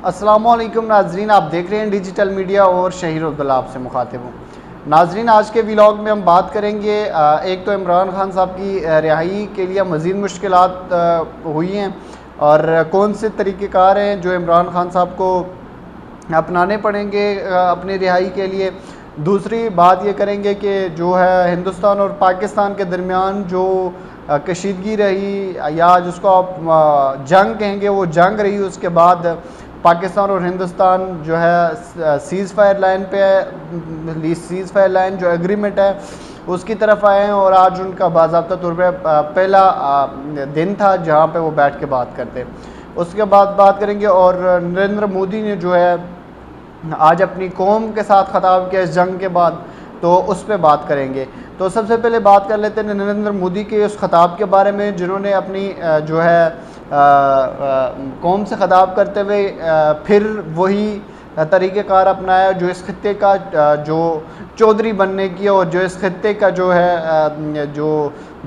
अस्सलामुअलैकुम नाजरीन, आप देख रहे हैं डिजिटल मीडिया और शहीर अब्दुल्ला आपसे मुखातिब हूँ। नाजरीन, आज के व्लॉग में हम बात करेंगे एक तो इमरान खान साहब की रिहाई के लिए मज़ीद मुश्किलात हुई हैं और कौन से तरीक़ेकार हैं जो इमरान खान साहब को अपनाने पड़ेंगे अपनी रिहाई के लिए। दूसरी बात ये करेंगे कि जो है हिंदुस्तान और पाकिस्तान के दरमियान जो कशीदगी रही या जिसको आप जंग कहेंगे, वो जंग रही, उसके बाद पाकिस्तान और हिंदुस्तान जो है सीज़ फायर लाइन पे सीज़ फायर लाइन जो एग्रीमेंट है उसकी तरफ आए हैं और आज उनका बाज़ाब्ता तौर पे पहला दिन था जहाँ पे वो बैठ के बात करते। उसके बाद बात करेंगे और नरेंद्र मोदी ने जो है आज अपनी कौम के साथ खिताब किया इस जंग के बाद, तो उस पर बात करेंगे। तो सबसे पहले बात कर लेते हैं नरेंद्र मोदी के उस खिताब के बारे में जिन्होंने अपनी जो है कौम से खिताब करते हुए फिर वही तरीक़ेकार अपनाया जो इस खित्ते का जो चौधरी बनने की और जो इस खित्ते का जो है जो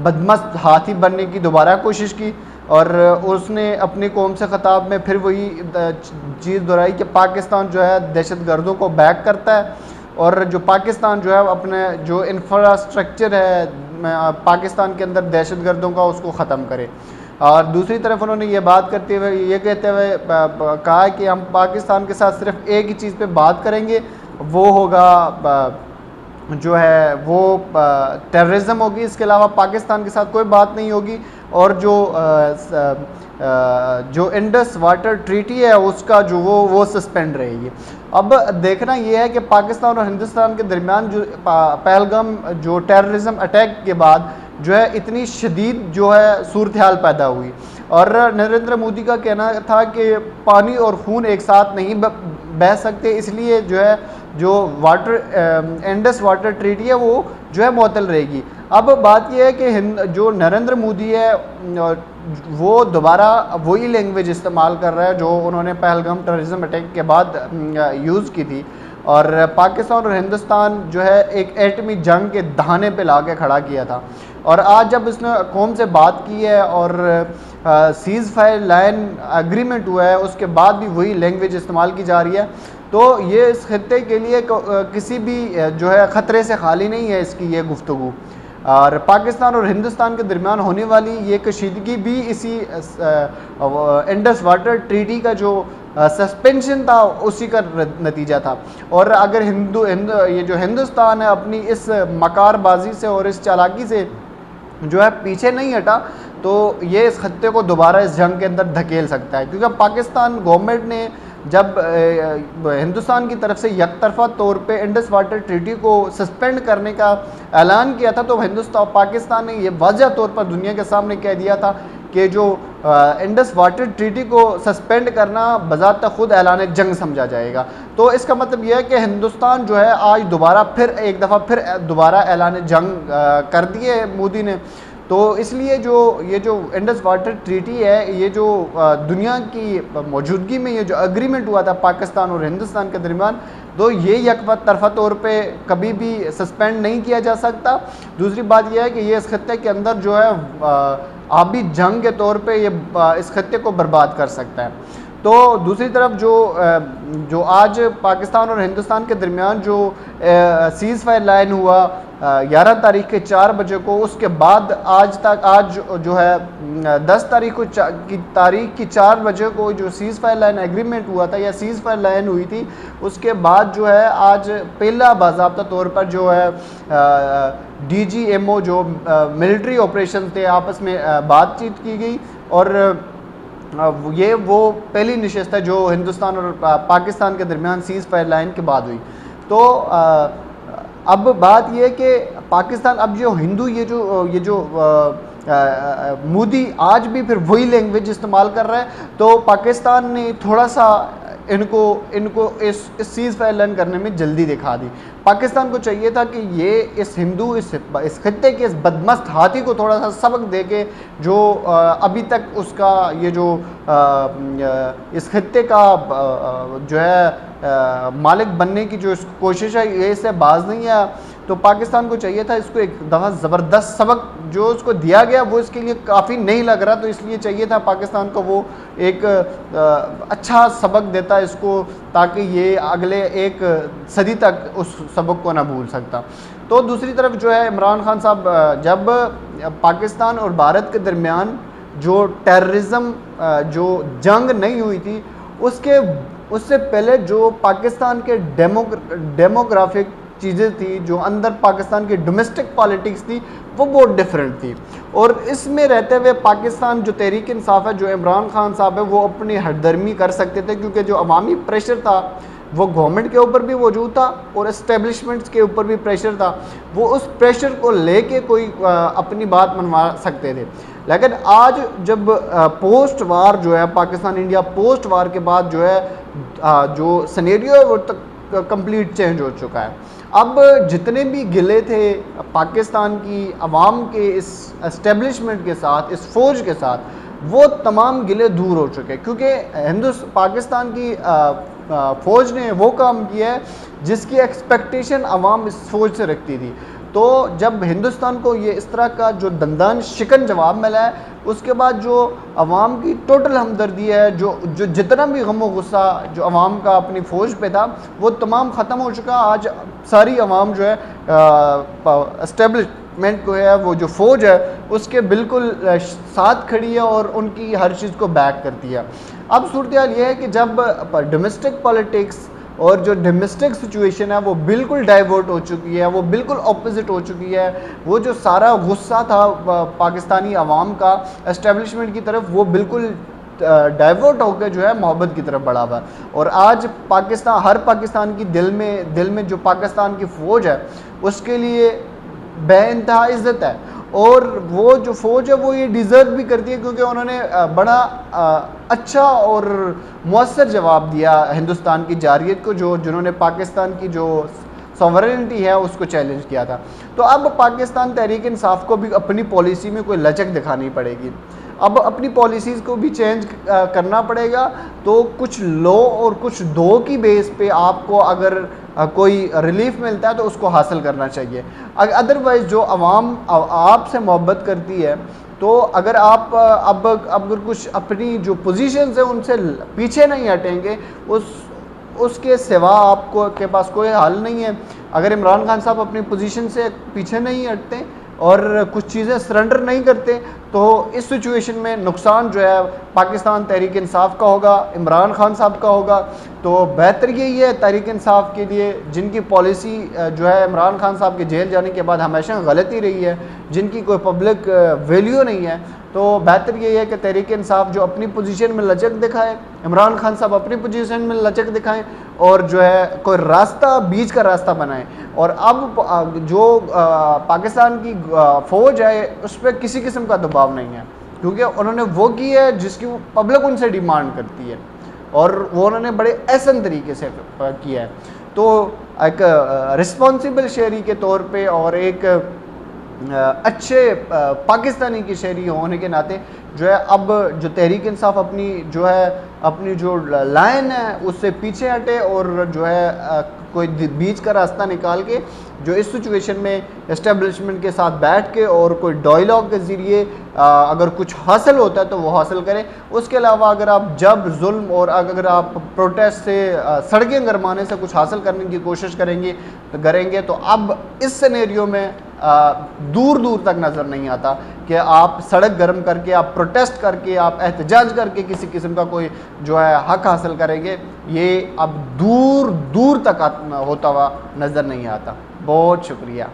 बदमस्त हाथी बनने की दोबारा कोशिश की। और उसने अपनी कौम से खिताब में फिर वही चीज़ दोहराई कि पाकिस्तान जो है दहशतगर्दों को बैक करता है और जो पाकिस्तान जो है अपने जो इंफ्रास्ट्रक्चर है पाकिस्तान के अंदर दहशतगर्दों का उसको ख़त्म करे। और दूसरी तरफ उन्होंने ये बात करते हुए ये कहते हुए कहा कि हम पाकिस्तान के साथ सिर्फ एक ही चीज़ पे बात करेंगे, वो होगा जो है वो टेररिज्म होगी, इसके अलावा पाकिस्तान के साथ कोई बात नहीं होगी। और जो इंडस वाटर ट्रीटी है उसका जो वो सस्पेंड रहेगी। अब देखना ये है कि पाकिस्तान और हिंदुस्तान के दरमियान जो पहलगाम जो टेररिज्म अटैक के बाद जो है इतनी शदीद जो है सूरत हाल पैदा हुई और नरेंद्र मोदी का कहना था कि पानी और खून एक साथ नहीं बह सकते, इसलिए जो है जो इंडस वाटर ट्रीटी है वो जो है मुअत्तल रहेगी। अब बात यह है कि जो नरेंद्र मोदी है वो दोबारा वही लैंग्वेज इस्तेमाल कर रहा है जो उन्होंने पहलगाम टेररिज्म अटैक के बाद यूज़ की थी और पाकिस्तान और हिंदुस्तान जो है एक एटमी जंग के दहाने पे ला के खड़ा किया था। और आज जब इसने कौम से बात की है और सीज़ फायर लाइन एग्रीमेंट हुआ है उसके बाद भी वही लैंग्वेज इस्तेमाल की जा रही है, तो ये इस खित्ते के लिए किसी भी जो है ख़तरे से खाली नहीं है इसकी ये गुफ्तगू। और पाकिस्तान और हिंदुस्तान के दरमियान होने वाली ये कशीदगी भी इसी इंडस वाटर ट्रीटी का जो सस्पेंशन था उसी का नतीजा था। और अगर ये जो हिंदुस्तान है अपनी इस मकारबाजी से और इस चालाकी से जो है पीछे नहीं हटा तो ये इस खत्ते को दोबारा इस जंग के अंदर धकेल सकता है, क्योंकि पाकिस्तान गवर्नमेंट ने जब हिंदुस्तान की तरफ से यकतरफा तौर पे इंडस वाटर ट्रीटी को सस्पेंड करने का ऐलान किया था तो पाकिस्तान ने ये वाज़ह तौर पर दुनिया के सामने कह दिया था कि जो इंडस वाटर ट्रीटी को सस्पेंड करना बज़ात खुद ऐलान जंग समझा जाएगा। तो इसका मतलब यह है कि हिंदुस्तान जो है आज दोबारा फिर एक दफ़ा फिर दोबारा ऐलान जंग कर दिए मोदी ने। तो इसलिए ये जो इंडस वाटर ट्रीटी है, ये जो दुनिया की मौजूदगी में ये जो एग्रीमेंट हुआ था पाकिस्तान और हिंदुस्तान के दरमियान, तो ये तरफा तौर पे कभी भी सस्पेंड नहीं किया जा सकता। दूसरी बात यह है कि ये इस खत्ते के अंदर जो है आबी जंग के तौर पे ये इस खत्ते को बर्बाद कर सकता है। तो दूसरी तरफ जो आज पाकिस्तान और हिंदुस्तान के दरमियान जो सीज़ फायर लाइन हुआ 11 तारीख के 4 बजे को, उसके बाद आज जो है 10 तारीख की 4 बजे को जो सीज़ फायर लाइन एग्रीमेंट हुआ था या सीज़ फायर लाइन हुई थी, उसके बाद जो है आज पहला बाज़ाब्ता तौर पर जो है DGMO जो मिलिट्री ऑपरेशन थे आपस में बातचीत की गई और ये वो पहली नशिस्त है जो हिंदुस्तान और पाकिस्तान के दरमियान सीज़ फायर लाइन के बाद हुई। तो अब बात ये है कि पाकिस्तान अब जो हिंदू ये जो मोदी आज भी फिर वही लैंग्वेज इस्तेमाल कर रहा है, तो पाकिस्तान ने थोड़ा सा इनको इस सीज़ फायर लाइन करने में जल्दी दिखा दी। पाकिस्तान को चाहिए था कि ये इस खित्ते के इस बदमस्त हाथी को थोड़ा सा सबक दे के जो अभी तक उसका ये जो इस खित्ते का जो है मालिक बनने की जो कोशिश है ये इससे बाज नहीं है। तो पाकिस्तान को चाहिए था इसको एक दफ़ा ज़बरदस्त सबक जो उसको दिया गया वो इसके लिए काफ़ी नहीं लग रहा, तो इसलिए चाहिए था पाकिस्तान को वो एक अच्छा सबक देता इसको, ताकि ये अगले एक सदी तक उस सबक को ना भूल सकता। तो दूसरी तरफ जो है इमरान खान साहब, जब पाकिस्तान और भारत के दरमियान जो टेररिज्म जो जंग नहीं हुई थी, उससे पहले जो पाकिस्तान के डेमोग्राफिक चीज़ें थी, जो अंदर पाकिस्तान की डोमेस्टिक पॉलिटिक्स थी, वो बहुत डिफरेंट थी। और इसमें रहते हुए पाकिस्तान जो तहरीक इंसाफ है, जो इमरान खान साहब है, वो अपनी हरदर्मी कर सकते थे, क्योंकि जो अवामी प्रेशर था वो गवर्नमेंट के ऊपर भी मौजूद था और इस्टेब्लिशमेंट्स के ऊपर भी प्रेशर था। वो उस प्रेशर को लेके कोई अपनी बात मनवा सकते थे। लेकिन आज जब पोस्ट वार जो है, पाकिस्तान इंडिया पोस्ट वार के बाद जो है जो सिनेरियो है वो तक कंप्लीट चेंज हो चुका है। अब जितने भी गिले थे पाकिस्तान की आवाम के इस एस्टेब्लिशमेंट के साथ, इस फ़ौज के साथ, वो तमाम गिले दूर हो चुके हैं, क्योंकि पाकिस्तान की फ़ौज ने वो काम किया है जिसकी एक्सपेक्टेशन आवाम इस फ़ौज से रखती थी। तो जब हिंदुस्तान को ये इस तरह का जो दंदान शिकन जवाब मिला है, उसके बाद जो अवाम की टोटल हमदर्दी है, जो जितना भी गम व गुस्सा जो अवाम का अपनी फ़ौज पे था, वो तमाम ख़त्म हो चुका। आज सारी अवाम जो है एस्टेब्लिशमेंट को है, वो जो फ़ौज है उसके बिल्कुल साथ खड़ी है और उनकी हर चीज़ को बैक करती है। अब सूरत हाल ये है कि जब डोमेस्टिक पॉलिटिक्स और जो डोमेस्टिक सिचुएशन है वो बिल्कुल डाइवर्ट हो चुकी है, वो बिल्कुल ऑपोजिट हो चुकी है, वो जो सारा गुस्सा था पाकिस्तानी अवाम का एस्टेब्लिशमेंट की तरफ, वो बिल्कुल डाइवर्ट होकर जो है मोहब्बत की तरफ बढ़ा हुआ। और आज पाकिस्तान, हर पाकिस्तान की दिल में जो पाकिस्तान की फ़ौज है उसके लिए बेइंतहा इज़्ज़त है, और वो जो फ़ौज है वो ये डिज़र्व भी करती है, क्योंकि उन्होंने बड़ा अच्छा और मौसर जवाब दिया हिंदुस्तान की जारियत को, जिन्होंने पाकिस्तान की जो सॉवरेनिटी है उसको चैलेंज किया था। तो अब पाकिस्तान तहरीक इंसाफ को भी अपनी पॉलिसी में कोई लचक दिखानी पड़ेगी, अब अपनी पॉलिसीज़ को भी चेंज करना पड़ेगा। तो कुछ लो और कुछ दो की बेस पे आपको अगर कोई रिलीफ मिलता है तो उसको हासिल करना चाहिए। अदरवाइज़ जो अवाम आपसे मोहब्बत करती है, तो अगर आप अब अगर कुछ अपनी जो पोजीशंस है उनसे पीछे नहीं हटेंगे, उसके सिवा आपको के पास कोई हल नहीं है। अगर इमरान खान साहब अपनी पोजीशन से पीछे नहीं हटते और कुछ चीज़ें सरेंडर नहीं करते, तो इस सिचुएशन में नुकसान जो है पाकिस्तान तहरीक इंसाफ का होगा, इमरान खान साहब का होगा। तो बेहतर यही है तहरीक इंसाफ के लिए, जिनकी पॉलिसी जो है इमरान खान साहब के जेल जाने के बाद हमेशा गलती रही है, जिनकी कोई पब्लिक वैल्यू नहीं है, तो बेहतर यही है कि तहरीक इंसाफ जो अपनी पोजीशन में लचक दिखाए, इमरान खान साहब अपनी पोजीशन में लचक दिखाएं, और जो है कोई रास्ता, बीच का रास्ता बनाएं। और अब जो पाकिस्तान की फ़ौज है उस पर किसी किस्म का दबाव नहीं है, क्योंकि उन्होंने वो की है जिसकी पब्लिक उनसे डिमांड करती है, और वो उन्होंने बड़े एहसन तरीके से किया है। तो एक रिस्पॉन्सिबल शहरी के तौर पे और एक अच्छे पाकिस्तानी की शहरी होने के नाते जो है अब जो तहरीक इंसाफ अपनी जो लाइन है उससे पीछे हटे, और जो है कोई बीच का रास्ता निकाल के जो इस सिचुएशन में एस्टेब्लिशमेंट के साथ बैठ के और कोई डायलॉग के ज़रिए अगर कुछ हासिल होता है तो वो हासिल करें। उसके अलावा अगर आप जब जुल्म और अगर आप प्रोटेस्ट से सड़कें गरमाने से कुछ हासिल करने की कोशिश करेंगे तो अब इस सिनेरियो में दूर दूर तक नज़र नहीं आता कि आप सड़क गर्म करके, आप प्रोटेस्ट करके, आप एहतजाज करके किसी किस्म का कोई जो है हक हासिल करेंगे। ये अब दूर दूर तक होता हुआ नज़र नहीं आता। बहुत शुक्रिया।